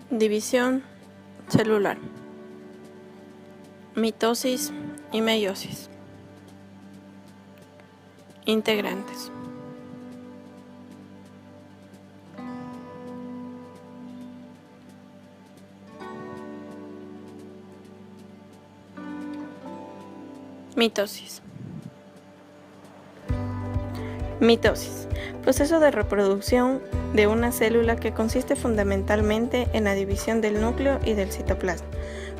División celular, mitosis y meiosis. Integrantes. Mitosis. Mitosis, proceso de reproducción de una célula que consiste fundamentalmente en la división del núcleo y del citoplasma.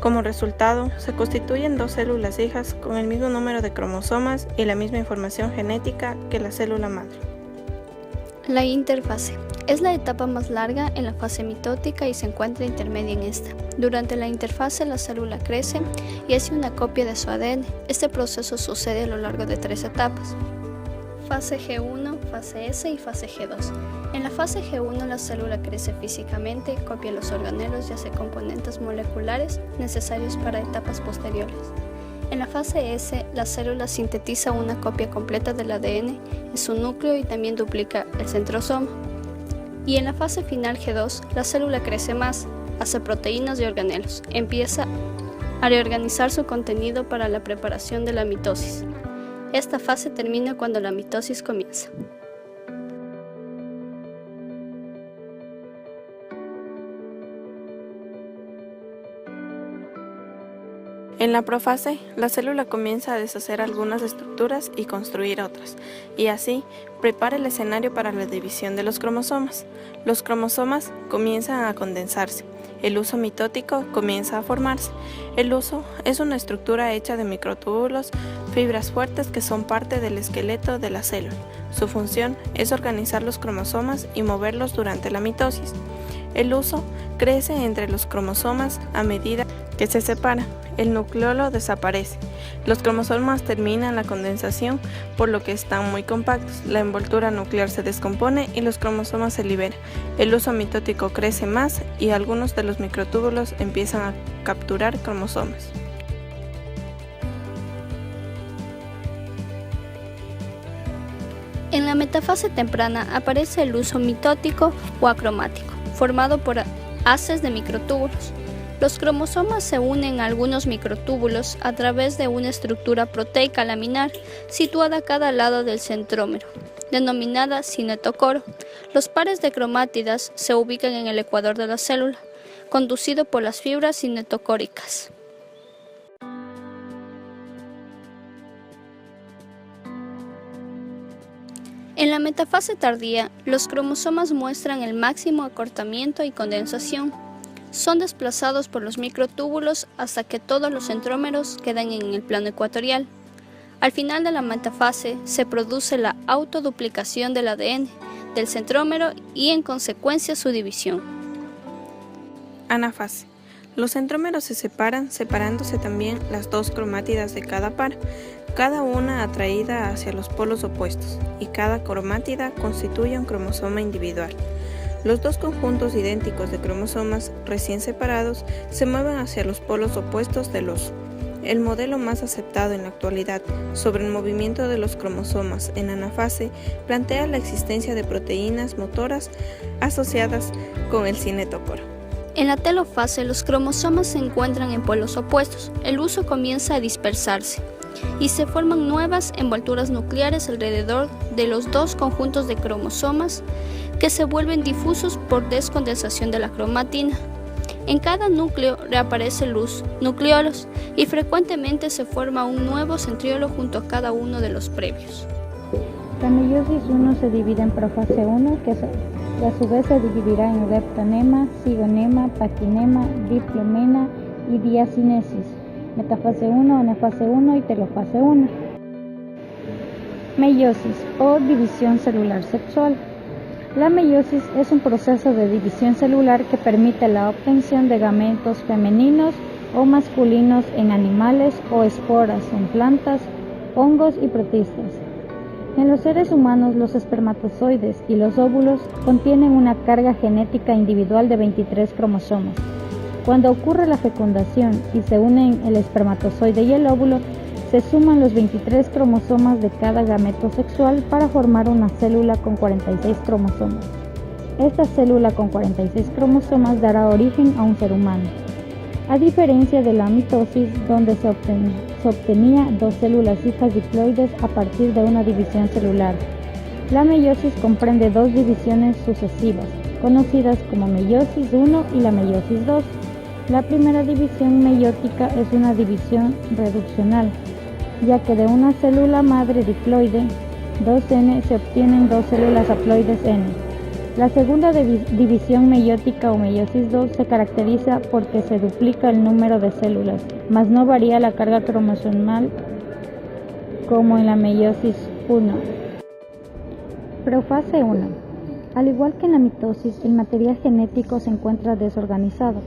Como resultado, se constituyen dos células hijas con el mismo número de cromosomas y la misma información genética que la célula madre. La interfase es la etapa más larga en la fase mitótica y se encuentra intermedia en esta. Durante la interfase la célula crece y hace una copia de su ADN. Este proceso sucede a lo largo de 3 etapas. Fase G1, fase S y fase G2. En la fase G1 la célula crece físicamente, copia los organelos y hace componentes moleculares necesarios para etapas posteriores. En la fase S, la célula sintetiza una copia completa del ADN en su núcleo y también duplica el centrosoma. Y en la fase final G2, la célula crece más, hace proteínas y organelos, empieza a reorganizar su contenido para la preparación de la mitosis. Esta fase termina cuando la mitosis comienza. En la profase, la célula comienza a deshacer algunas estructuras y construir otras, y así prepara el escenario para la división de los cromosomas. Los cromosomas comienzan a condensarse. El huso mitótico comienza a formarse. El huso es una estructura hecha de microtúbulos, fibras fuertes que son parte del esqueleto de la célula. Su función es organizar los cromosomas y moverlos durante la mitosis. El huso crece entre los cromosomas a medida que se separa. El nucleolo desaparece. Los cromosomas terminan la condensación, por lo que están muy compactos. La envoltura nuclear se descompone y los cromosomas se liberan. El huso mitótico crece más y algunos de los microtúbulos empiezan a capturar cromosomas. En la metafase temprana aparece el huso mitótico o acromático, formado por haces de microtúbulos. Los cromosomas se unen a algunos microtúbulos a través de una estructura proteica laminar situada a cada lado del centrómero, denominada cinetocoro. Los pares de cromátidas se ubican en el ecuador de la célula, conducido por las fibras cinetocóricas. En la metafase tardía, los cromosomas muestran el máximo acortamiento y condensación. Son desplazados por los microtúbulos hasta que todos los centrómeros quedan en el plano ecuatorial. Al final de la metafase se produce la autoduplicación del ADN del centrómero y en consecuencia su división. Anafase. Los centrómeros se separan, separándose también las dos cromátidas de cada par, cada una atraída hacia los polos opuestos, y cada cromátida constituye un cromosoma individual. Los dos conjuntos idénticos de cromosomas recién separados se mueven hacia los polos opuestos del huso. El modelo más aceptado en la actualidad sobre el movimiento de los cromosomas en anafase plantea la existencia de proteínas motoras asociadas con el cinetocoro. En la telofase, los cromosomas se encuentran en polos opuestos. El huso comienza a dispersarse y se forman nuevas envolturas nucleares alrededor de los dos conjuntos de cromosomas que se vuelven difusos por descondensación de la cromatina. En cada núcleo reaparece los nucleolos y frecuentemente se forma un nuevo centriolo junto a cada uno de los previos. La meiosis 1 se divide en profase 1, que a su vez se dividirá en leptonema, cigonema, paquinema, diplomena y diacinesis, metafase 1, anafase 1 y telofase 1. Meiosis o división celular sexual. La meiosis es un proceso de división celular que permite la obtención de gametos femeninos o masculinos en animales o esporas en plantas, hongos y protistas. En los seres humanos, los espermatozoides y los óvulos contienen una carga genética individual de 23 cromosomas. Cuando ocurre la fecundación y se unen el espermatozoide y el óvulo, se suman los 23 cromosomas de cada gameto sexual para formar una célula con 46 cromosomas. Esta célula con 46 cromosomas dará origen a un ser humano. A diferencia de la mitosis, donde se obtenía dos células hijas diploides a partir de una división celular, la meiosis comprende dos divisiones sucesivas, conocidas como meiosis 1 y la meiosis 2. La primera división meiótica es una división reduccional, ya que de una célula madre diploide 2N se obtienen dos células haploides N. La segunda división meiótica o meiosis 2 se caracteriza porque se duplica el número de células, mas no varía la carga cromosomal como en la meiosis 1. Profase 1. Al igual que en la mitosis, el material genético se encuentra desorganizado.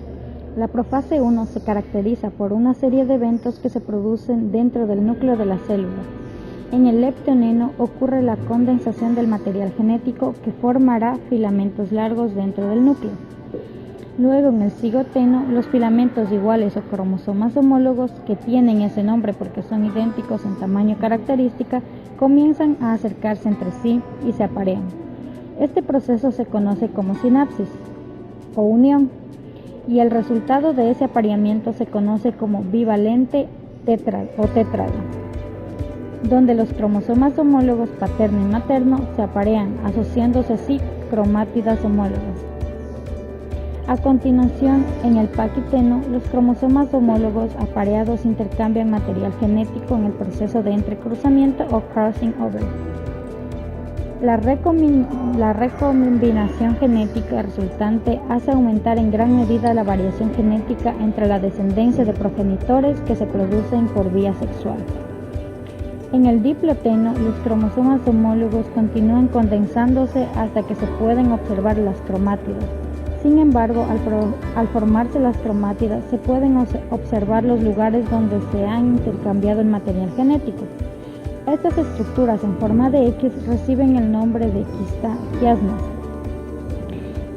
La profase 1 se caracteriza por una serie de eventos que se producen dentro del núcleo de la célula. En el leptoneno ocurre la condensación del material genético que formará filamentos largos dentro del núcleo. Luego, en el cigoteno, los filamentos iguales o cromosomas homólogos, que tienen ese nombre porque son idénticos en tamaño característica, comienzan a acercarse entre sí y se aparean. Este proceso se conoce como sinapsis o unión, y el resultado de ese apareamiento se conoce como bivalente tétrado, donde los cromosomas homólogos paterno y materno se aparean, asociándose así cromátidas homólogas. A continuación, en el paquiteno, los cromosomas homólogos apareados intercambian material genético en el proceso de entrecruzamiento o crossing over. La recombinación genética resultante hace aumentar en gran medida la variación genética entre la descendencia de progenitores que se producen por vía sexual. En el diploteno, los cromosomas homólogos continúan condensándose hasta que se pueden observar las cromátidas. Sin embargo, al formarse las cromátidas, se pueden observar los lugares donde se han intercambiado el material genético. Estas estructuras en forma de X reciben el nombre de quiasmas.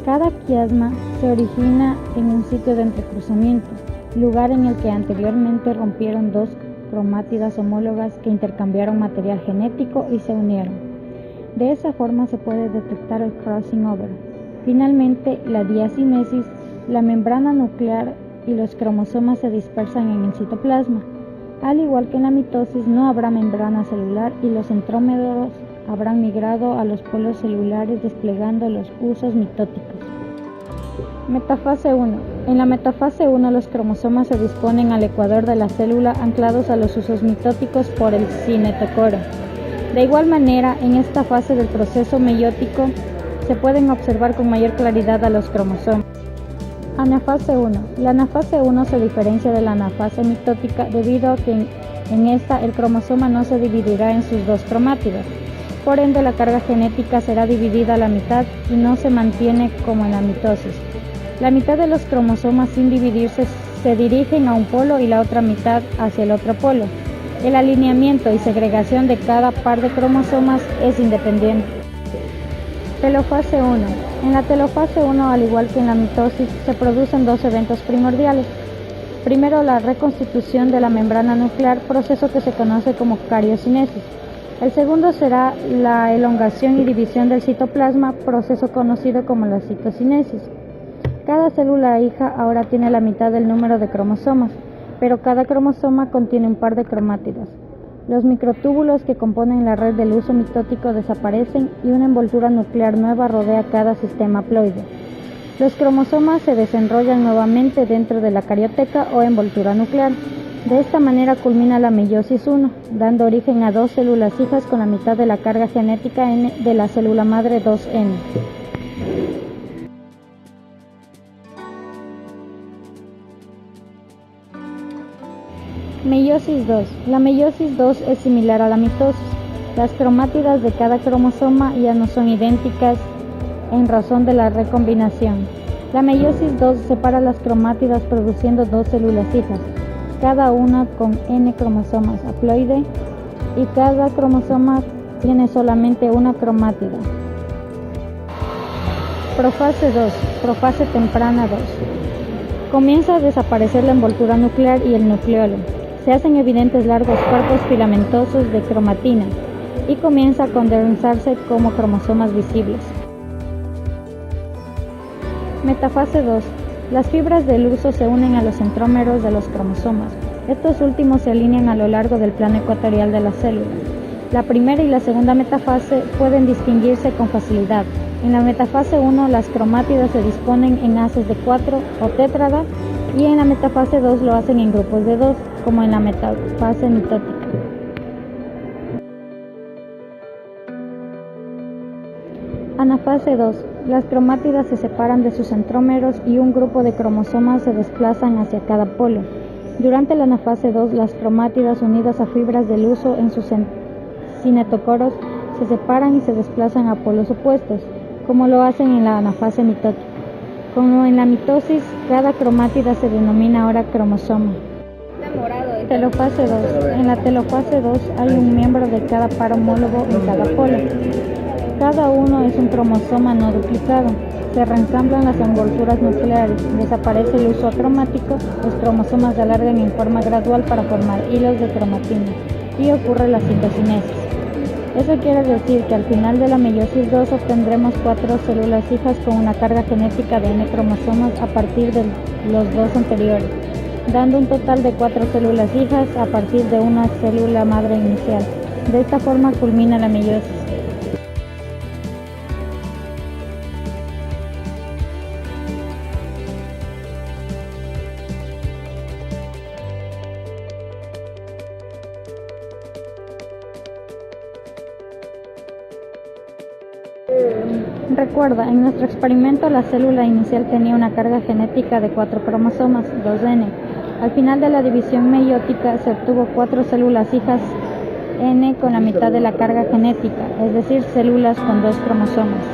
Cada quiasma se origina en un sitio de entrecruzamiento, lugar en el que anteriormente rompieron dos cromátidas homólogas que intercambiaron material genético y se unieron. De esa forma se puede detectar el crossing over. Finalmente, la diacinesis, la membrana nuclear y los cromosomas se dispersan en el citoplasma. Al igual que en la mitosis, no habrá membrana celular y los centrómeros habrán migrado a los polos celulares desplegando los usos mitóticos. Metafase 1. En la metafase 1 los cromosomas se disponen al ecuador de la célula anclados a los usos mitóticos por el cinetocoro. De igual manera, en esta fase del proceso meiótico se pueden observar con mayor claridad a los cromosomas. Anafase 1. La anafase 1 se diferencia de la anafase mitótica debido a que en esta el cromosoma no se dividirá en sus dos cromátidas. Por ende, la carga genética será dividida a la mitad y no se mantiene como en la mitosis. La mitad de los cromosomas sin dividirse se dirigen a un polo y la otra mitad hacia el otro polo. El alineamiento y segregación de cada par de cromosomas es independiente. Telofase 1. En la telofase 1, al igual que en la mitosis, se producen dos eventos primordiales. Primero, la reconstitución de la membrana nuclear, proceso que se conoce como cariocinesis. El segundo será la elongación y división del citoplasma, proceso conocido como la citocinesis. Cada célula hija ahora tiene la mitad del número de cromosomas, pero cada cromosoma contiene un par de cromátidas. Los microtúbulos que componen la red del uso mitótico desaparecen y una envoltura nuclear nueva rodea cada sistema haploide. Los cromosomas se desenrollan nuevamente dentro de la carioteca o envoltura nuclear. De esta manera culmina la meiosis 1, dando origen a dos células hijas con la mitad de la carga genética N de la célula madre 2N. Meiosis 2. La meiosis 2 es similar a la mitosis. Las cromátidas de cada cromosoma ya no son idénticas en razón de la recombinación. La meiosis 2 separa las cromátidas produciendo dos células hijas, cada una con N cromosomas haploide, y cada cromosoma tiene solamente una cromátida. Profase 2. Profase temprana 2. Comienza a desaparecer la envoltura nuclear y el nucleolo. Se hacen evidentes largos cuerpos filamentosos de cromatina y comienza a condensarse como cromosomas visibles. Metafase 2. Las fibras del huso se unen a los centrómeros de los cromosomas. Estos últimos se alinean a lo largo del plano ecuatorial de la célula. La primera y la segunda metafase pueden distinguirse con facilidad. En la metafase 1 las cromátidas se disponen en haces de 4 o tétrada y en la metafase 2 lo hacen en grupos de 2, como en la metafase mitótica. Anafase 2. Las cromátidas se separan de sus centrómeros y un grupo de cromosomas se desplazan hacia cada polo. Durante la anafase 2, las cromátidas unidas a fibras del huso en sus cinetocoros se separan y se desplazan a polos opuestos, como lo hacen en la anafase mitótica. Como en la mitosis, cada cromátida se denomina ahora cromosoma. Telofase 2. En la telofase 2 hay un miembro de cada par homólogo en cada polo. Cada uno es un cromosoma no duplicado. Se reensamblan las envolturas nucleares, desaparece el uso acromático, los cromosomas se alargan en forma gradual para formar hilos de cromatina y ocurre la citocinesis. Eso quiere decir que al final de la meiosis 2 obtendremos 4 células hijas con una carga genética de N cromosomas a partir de los dos anteriores, dando un total de 4 células hijas a partir de una célula madre inicial. De esta forma culmina la meiosis. Recuerda, en nuestro experimento la célula inicial tenía una carga genética de 4 cromosomas, 2N. Al final de la división meiótica se obtuvo 4 células hijas N con la mitad de la carga genética, es decir, células con 2 cromosomas.